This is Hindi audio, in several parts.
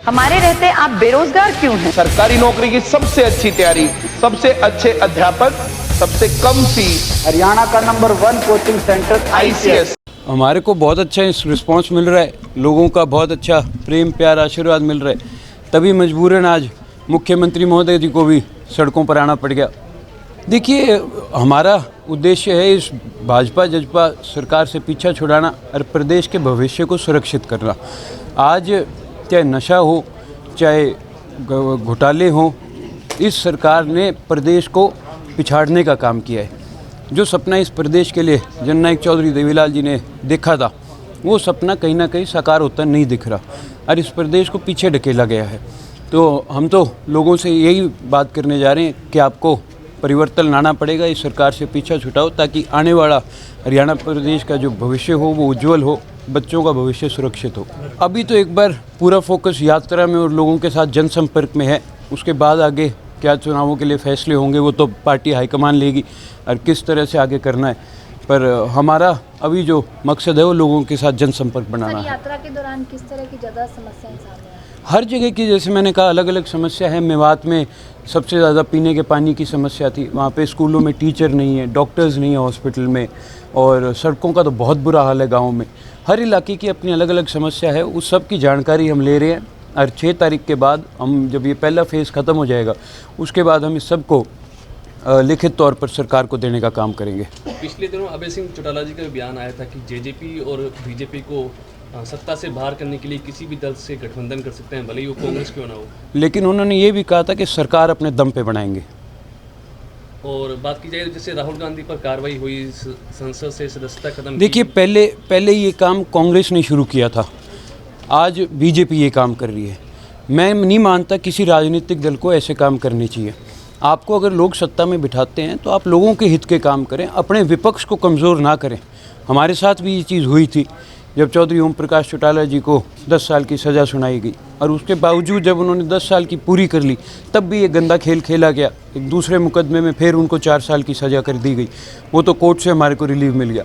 हमारे रहते आप बेरोजगार क्यों हैं? सरकारी नौकरी की सबसे अच्छी तैयारी, सबसे अच्छे अध्यापक, सबसे कम फीस, हरियाणा का नंबर 1 कोचिंग सेंटर ICS। हमारे को बहुत अच्छा रिस्पांस मिल रहा है, लोगों का बहुत अच्छा प्रेम प्यार आशीर्वाद मिल रहा है, तभी मजबूरन आज मुख्यमंत्री महोदय जी को भी सड़कों पर आना पड़ गया। देखिए, हमारा उद्देश्य है इस भाजपा जजपा सरकार से पीछा छुड़ाना और प्रदेश के भविष्य को सुरक्षित करना। आज चाहे नशा हो, चाहे घोटाले हो, इस सरकार ने प्रदेश को पिछाड़ने का काम किया है। जो सपना इस प्रदेश के लिए जननायक चौधरी देवीलाल जी ने देखा था, वो सपना कहीं ना कहीं साकार होता नहीं दिख रहा और इस प्रदेश को पीछे ढकेला गया है। तो हम तो लोगों से यही बात करने जा रहे हैं कि आपको परिवर्तन लाना पड़ेगा, इस सरकार से पीछा छुटाओ ताकि आने वाला हरियाणा प्रदेश का जो भविष्य हो वो उज्जवल हो, बच्चों का भविष्य सुरक्षित हो। अभी तो एक बार पूरा फोकस यात्रा में और लोगों के साथ जनसंपर्क में है, उसके बाद आगे क्या चुनावों के लिए फैसले होंगे वो तो पार्टी हाईकमान लेगी और किस तरह से आगे करना है, पर हमारा अभी जो मकसद है वो लोगों के साथ जनसंपर्क बनाना है। यात्रा के दौरान किस तरह की ज़्यादा समस्याएं सामने आई? हर जगह की, जैसे मैंने कहा, अलग अलग समस्या है। मेवात में सबसे ज़्यादा पीने के पानी की समस्या थी, वहाँ पे स्कूलों में टीचर नहीं है, डॉक्टर्स नहीं है हॉस्पिटल में, और सड़कों का तो बहुत बुरा हाल है गाँव में। हर इलाके की अपनी अलग अलग समस्या है, उस सब की जानकारी हम ले रहे हैं और 6 तारीख के बाद हम, जब ये पहला फेज़ ख़त्म हो जाएगा, उसके बाद हम इस सब को लिखित तौर पर सरकार को देने का काम करेंगे। पिछले दिनों अभय सिंह चौटाला जी का बयान आया था कि जेजेपी और बीजेपी को सत्ता से बाहर करने के लिए किसी भी दल से गठबंधन कर सकते हैं, भले ही वो कांग्रेस क्यों ना हो। लेकिन उन्होंने ये भी कहा था कि सरकार अपने दम पे बनाएंगे। और बात की जाए तो जैसे राहुल गांधी पर कार्रवाई हुई, संसद से सदस्यता खत्म। देखिए, पहले ये काम कांग्रेस ने शुरू किया था, आज बीजेपी ये काम कर रही है। मैं नहीं मानता किसी राजनीतिक दल को ऐसे काम करने चाहिए। आपको अगर लोग सत्ता में बिठाते हैं तो आप लोगों के हित के काम करें, अपने विपक्ष को कमज़ोर ना करें। हमारे साथ भी ये चीज़ हुई थी जब चौधरी ओम प्रकाश चौटाला जी को 10 साल की सज़ा सुनाई गई, और उसके बावजूद जब उन्होंने 10 साल की पूरी कर ली तब भी ये गंदा खेल खेला गया। एक दूसरे मुकदमे में फिर उनको 4 साल की सज़ा कर दी गई, वो तो कोर्ट से हमारे को रिलीव मिल गया।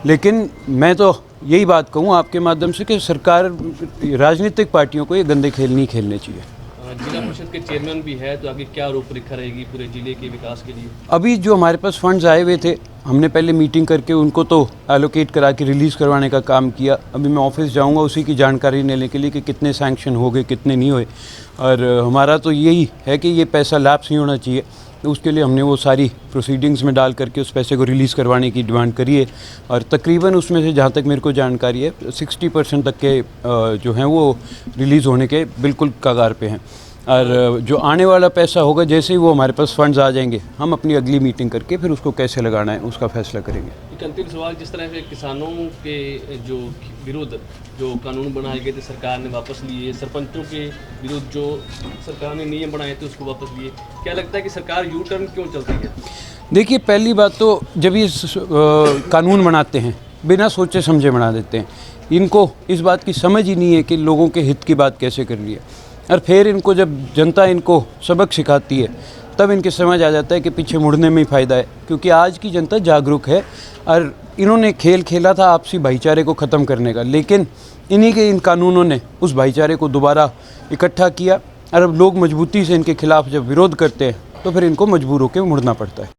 लेकिन मैं तो यही बात कहूँ आपके माध्यम से कि सरकार, राजनीतिक पार्टियों को ये गंदे खेल नहीं खेलने चाहिए। जिला परिषद के चेयरमैन भी है, तो आगे क्या रूपरेखा रहेगी पूरे जिले के विकास के लिए? अभी जो हमारे पास फंड्स आए हुए थे, हमने पहले मीटिंग करके उनको तो एलोकेट करा के रिलीज़ करवाने का काम किया। अभी मैं ऑफिस जाऊंगा उसी की जानकारी लेने के लिए कि कितने सैंक्शन हो गए, कितने नहीं हुए, और हमारा तो यही है कि ये पैसा लैप्स नहीं होना चाहिए। तो उसके लिए हमने वो सारी प्रोसीडिंग्स में डाल करके उस पैसे को रिलीज़ करवाने की डिमांड करी है, और तकरीबन उसमें से जहाँ तक मेरे को जानकारी है 60% तक के जो हैं वो रिलीज़ होने के बिल्कुल कगार पे हैं। और जो आने वाला पैसा होगा, जैसे ही वो हमारे पास फंड्स आ जाएंगे, हम अपनी अगली मीटिंग करके फिर उसको कैसे लगाना है उसका फैसला करेंगे। एक अंतिम सवाल, जिस तरह से किसानों के जो विरुद्ध जो कानून बनाए गए थे सरकार ने वापस लिए, सरपंचों के विरुद्ध जो सरकार ने नियम बनाए थे उसको वापस लिए, क्या लगता है कि सरकार यू टर्न क्यों चलती है? देखिए, पहली बात तो जब ये कानून बनाते हैं बिना सोचे समझे बना देते हैं। इनको इस बात की समझ ही नहीं है कि लोगों के हित की बात कैसे करनी है, और फिर इनको जब जनता इनको सबक सिखाती है तब इनके समझ आ जाता है कि पीछे मुड़ने में ही फ़ायदा है, क्योंकि आज की जनता जागरूक है और इन्होंने खेल खेला था आपसी भाईचारे को ख़त्म करने का, लेकिन इन्हीं के इन कानूनों ने उस भाईचारे को दोबारा इकट्ठा किया, और अब लोग मजबूती से इनके खिलाफ़ जब विरोध करते हैं तो फिर इनको मजबूर होकर मुड़ना पड़ता है।